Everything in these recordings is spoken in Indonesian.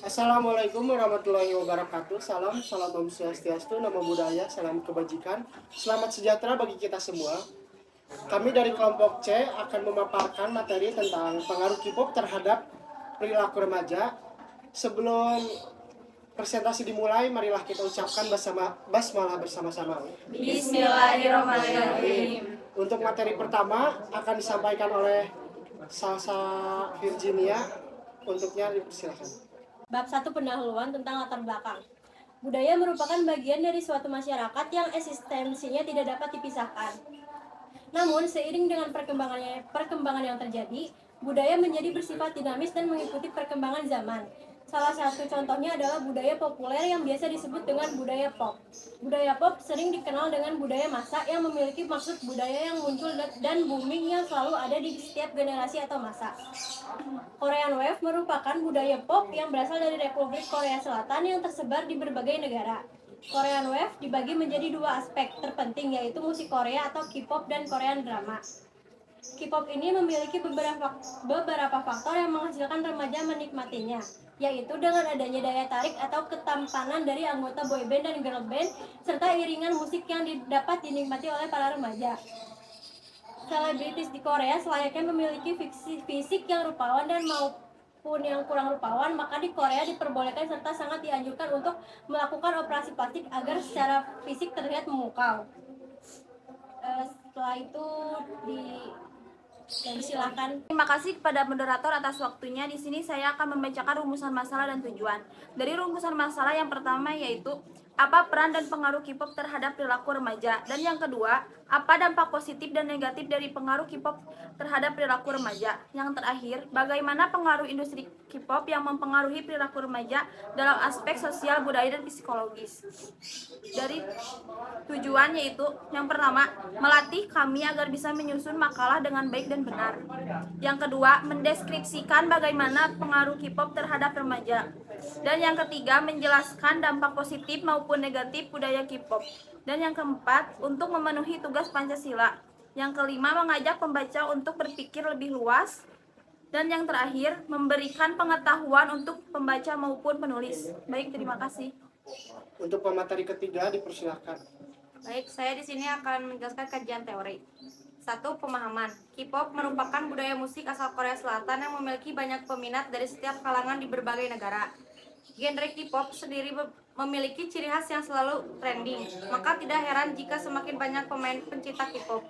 Assalamualaikum warahmatullahi wabarakatuh. Salam Om Swastiastu, Namo Buddhaya, salam kebajikan. Selamat sejahtera bagi kita semua. Kami dari kelompok C akan memaparkan materi tentang pengaruh K-pop terhadap perilaku remaja. Sebelum presentasi dimulai, marilah kita ucapkan basmalah bersama-sama. Bismillahirrahmanirrahim. Untuk materi pertama akan disampaikan oleh Salsa Virginia. Untuknya dipersilakan. Bab 1 pendahuluan tentang latar belakang. Budaya merupakan bagian dari suatu masyarakat yang eksistensinya tidak dapat dipisahkan. Namun, seiring dengan perkembangan yang terjadi, budaya menjadi bersifat dinamis dan mengikuti perkembangan zaman. Salah satu contohnya adalah budaya populer yang biasa disebut dengan budaya pop. Budaya pop sering dikenal dengan budaya massa yang memiliki maksud budaya yang muncul dan booming yang selalu ada di setiap generasi atau masa. Korean Wave merupakan budaya pop yang berasal dari Republik Korea Selatan yang tersebar di berbagai negara. Korean Wave dibagi menjadi dua aspek terpenting, yaitu musik Korea atau K-pop dan Korean drama. K-pop ini memiliki beberapa faktor yang menghasilkan remaja menikmatinya, yaitu dengan adanya daya tarik atau ketampanan dari anggota boyband dan girl band, serta iringan musik yang dapat dinikmati oleh para remaja. Selebritis di Korea selayaknya memiliki fisik yang rupawan dan maupun yang kurang rupawan, maka di Korea diperbolehkan serta sangat dianjurkan untuk melakukan operasi plastik agar secara fisik terlihat memukau. Setelah itu silakan. Terima kasih kepada moderator atas waktunya. Di sini saya akan membacakan rumusan masalah dan tujuan. Dari rumusan masalah yang pertama yaitu apa peran dan pengaruh K-pop terhadap perilaku remaja, dan yang kedua, apa dampak positif dan negatif dari pengaruh K-pop terhadap perilaku remaja. Yang terakhir, bagaimana pengaruh industri K-pop yang mempengaruhi perilaku remaja dalam aspek sosial, budaya, dan psikologis. Dari tujuan yaitu yang pertama, melatih kami agar bisa menyusun makalah dengan baik dan benar. Yang kedua, mendeskripsikan bagaimana pengaruh K-pop terhadap remaja. Dan yang ketiga, menjelaskan dampak positif maupun negatif budaya K-pop. Dan yang keempat, untuk memenuhi tugas Pancasila. Yang kelima, mengajak pembaca untuk berpikir lebih luas. Dan yang terakhir, memberikan pengetahuan untuk pembaca maupun penulis. Baik, terima kasih. Untuk pemateri ketiga dipersilakan. Baik, saya di sini akan menjelaskan kajian teori. 1. Pemahaman. K-pop merupakan budaya musik asal Korea Selatan yang memiliki banyak peminat dari setiap kalangan di berbagai negara. Genre K-pop sendiri memiliki ciri khas yang selalu trending, maka tidak heran jika semakin banyak pemain pencinta K-pop.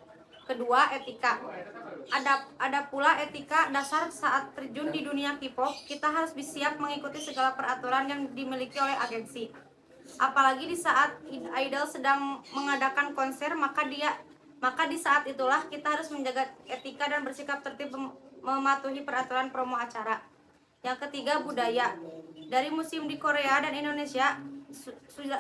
Kedua, etika. Ada pula etika dasar saat terjun di dunia K-pop. Kita harus siap mengikuti segala peraturan yang dimiliki oleh agensi. Apalagi di saat idol sedang mengadakan konser, maka di saat itulah kita harus menjaga etika dan bersikap tertib mematuhi peraturan promo acara. Yang ketiga, budaya. Dari musim di Korea dan Indonesia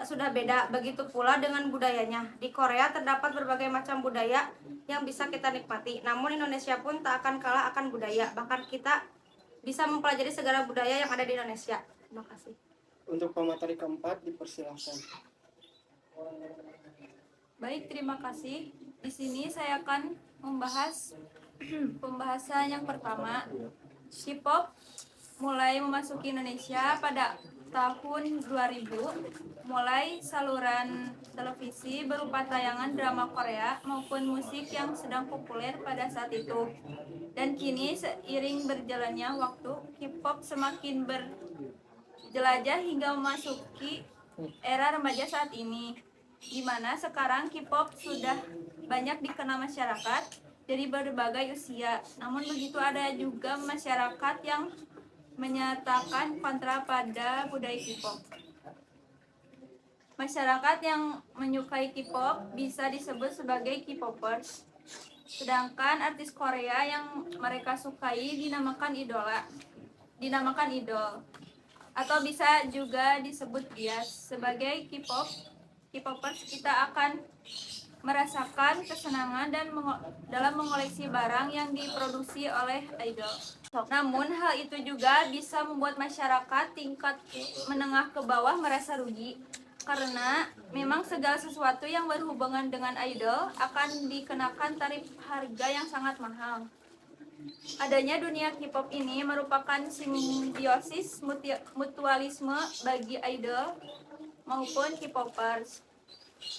sudah beda, begitu pula dengan budayanya. Di Korea terdapat berbagai macam budaya yang bisa kita nikmati, namun Indonesia pun tak akan kalah akan budaya. Bahkan kita bisa mempelajari segala budaya yang ada di Indonesia. Terima kasih. Untuk pemateri keempat dipersilakan. Baik, terima kasih. Di sini saya akan membahas pembahasan yang pertama. K-pop mulai memasuki Indonesia pada tahun 2000, mulai saluran televisi berupa tayangan drama Korea maupun musik yang sedang populer pada saat itu. Dan kini seiring berjalannya waktu, K-pop semakin berjelajah hingga memasuki era remaja saat ini, di mana sekarang K-pop sudah banyak dikenal masyarakat dari berbagai usia. Namun begitu, ada juga masyarakat yang menyatakan kontra pada budaya K-pop. Masyarakat yang menyukai K-pop bisa disebut sebagai K-popers, sedangkan artis Korea yang mereka sukai dinamakan idol, atau bisa juga disebut bias. Sebagai K-popers, kita akan merasakan kesenangan dalam mengoleksi barang yang diproduksi oleh idol. Namun hal itu juga bisa membuat masyarakat tingkat menengah ke bawah merasa rugi, karena memang segala sesuatu yang berhubungan dengan idol akan dikenakan tarif harga yang sangat mahal. Adanya dunia K-pop ini merupakan simbiosis mutualisme bagi idol maupun K-popers.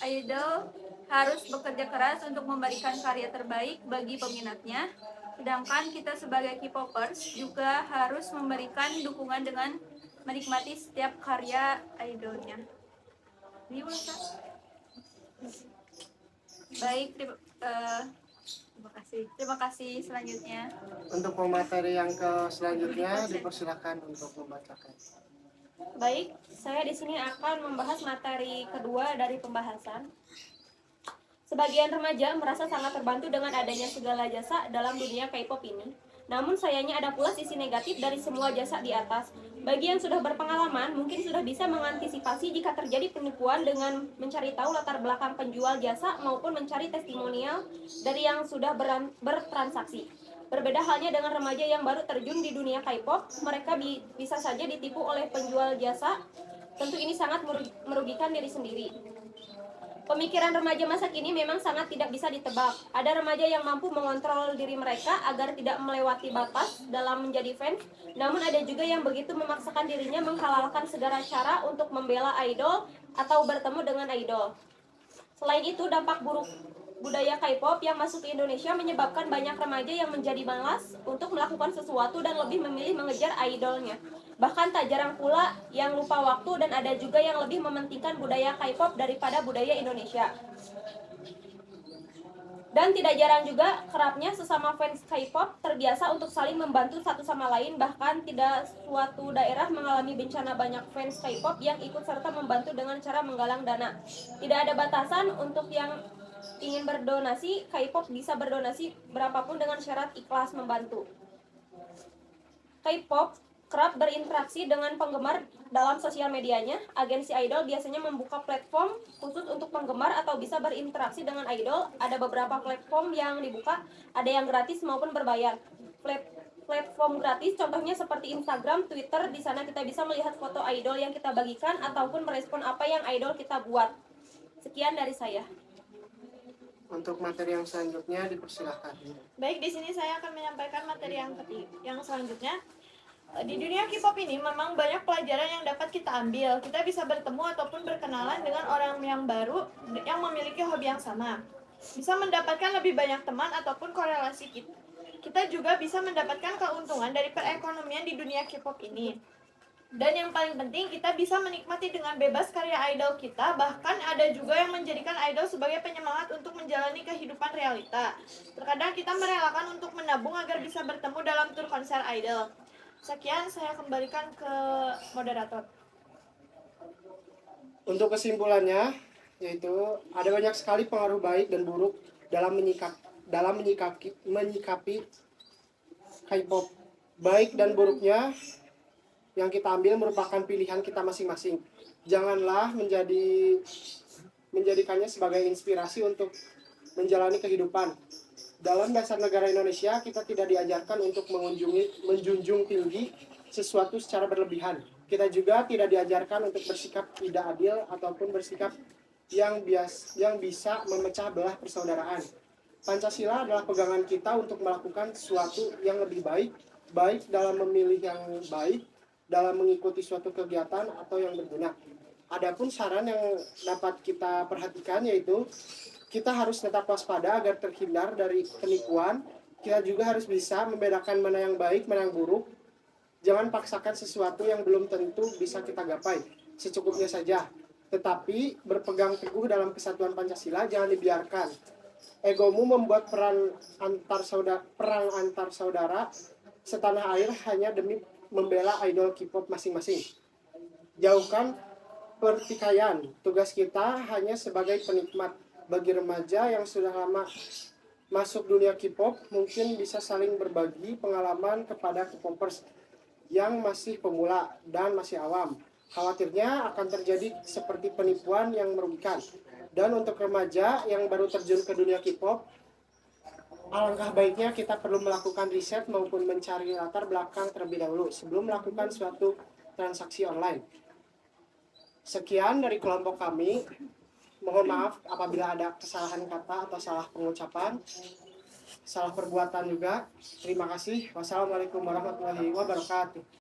Idol harus bekerja keras untuk memberikan karya terbaik bagi peminatnya, sedangkan kita sebagai K-popers juga harus memberikan dukungan dengan menikmati setiap karya idolnya. Gimana, Kak? Baik, terima kasih. Terima kasih selanjutnya. Untuk pemateri yang selanjutnya dipersilakan untuk membacakan. Baik, saya di sini akan membahas materi kedua dari pembahasan. Sebagian remaja merasa sangat terbantu dengan adanya segala jasa dalam dunia K-pop ini. Namun sayangnya ada pula sisi negatif dari semua jasa di atas. Bagi yang sudah berpengalaman, mungkin sudah bisa mengantisipasi jika terjadi penipuan dengan mencari tahu latar belakang penjual jasa maupun mencari testimonial dari yang sudah bertransaksi. Berbeda halnya dengan remaja yang baru terjun di dunia K-pop, mereka bisa saja ditipu oleh penjual jasa. Tentu ini sangat merugikan diri sendiri. Pemikiran remaja masa kini memang sangat tidak bisa ditebak. Ada remaja yang mampu mengontrol diri mereka agar tidak melewati batas dalam menjadi fans, namun ada juga yang begitu memaksakan dirinya menghalalkan segala cara untuk membela idol atau bertemu dengan idol. Selain itu, dampak buruk budaya K-pop yang masuk ke Indonesia menyebabkan banyak remaja yang menjadi malas untuk melakukan sesuatu dan lebih memilih mengejar idolnya. Bahkan tak jarang pula yang lupa waktu dan ada juga yang lebih mementingkan budaya K-pop daripada budaya Indonesia. Dan tidak jarang juga kerapnya sesama fans K-pop terbiasa untuk saling membantu satu sama lain, bahkan tidak suatu daerah mengalami bencana banyak fans K-pop yang ikut serta membantu dengan cara menggalang dana. Tidak ada batasan untuk yang ingin berdonasi, K-pop bisa berdonasi berapapun dengan syarat ikhlas membantu. K-pop kerap berinteraksi dengan penggemar dalam sosial medianya. Agensi idol biasanya membuka platform khusus untuk penggemar atau bisa berinteraksi dengan idol. Ada beberapa platform yang dibuka, ada yang gratis maupun berbayar. Platform gratis contohnya seperti Instagram, Twitter. Di sana kita bisa melihat foto idol yang kita bagikan ataupun merespon apa yang idol kita buat. Sekian dari saya. Untuk materi yang selanjutnya dipersilakan. Baik, di sini saya akan menyampaikan materi yang selanjutnya. Di dunia K-pop ini memang banyak pelajaran yang dapat kita ambil. Kita bisa bertemu ataupun berkenalan dengan orang yang baru yang memiliki hobi yang sama. Bisa mendapatkan lebih banyak teman ataupun korelasi kita. Kita juga bisa mendapatkan keuntungan dari perekonomian di dunia K-pop ini. Dan yang paling penting, kita bisa menikmati dengan bebas karya idol kita. Bahkan ada juga yang menjadikan idol sebagai penyemangat untuk menjalani kehidupan realita. Terkadang kita merelakan untuk menabung agar bisa bertemu dalam tur konser idol. Sekian, saya kembalikan ke moderator. Untuk kesimpulannya, yaitu ada banyak sekali pengaruh baik dan buruk dalam menyikapi K-pop. Baik dan buruknya yang kita ambil merupakan pilihan kita masing-masing. Janganlah menjadikannya sebagai inspirasi untuk menjalani kehidupan. Dalam dasar negara Indonesia, kita tidak diajarkan untuk menjunjung tinggi sesuatu secara berlebihan. Kita juga tidak diajarkan untuk bersikap tidak adil ataupun bersikap yang bisa memecah belah persaudaraan. Pancasila adalah pegangan kita untuk melakukan sesuatu yang lebih baik dalam memilih yang baik, dalam mengikuti suatu kegiatan atau yang berguna. Adapun saran yang dapat kita perhatikan yaitu kita harus tetap waspada agar terhindar dari penipuan. Kita juga harus bisa membedakan mana yang baik, mana yang buruk. Jangan paksakan sesuatu yang belum tentu bisa kita gapai. Secukupnya saja. Tetapi berpegang teguh dalam kesatuan Pancasila, jangan dibiarkan egomu membuat perang antar saudara setanah air hanya demi membela idol K-pop masing-masing. Jauhkan pertikaian. Tugas kita hanya sebagai penikmat. Bagi remaja yang sudah lama masuk dunia K-pop, mungkin bisa saling berbagi pengalaman kepada K-popers yang masih pemula dan masih awam. Khawatirnya akan terjadi seperti penipuan yang merugikan. Dan untuk remaja yang baru terjun ke dunia K-pop, alangkah baiknya kita perlu melakukan riset maupun mencari latar belakang terlebih dahulu sebelum melakukan suatu transaksi online. Sekian dari kelompok kami. Mohon maaf apabila ada kesalahan kata atau salah pengucapan. salah perbuatan juga. Terima kasih. Wassalamualaikum warahmatullahi wabarakatuh.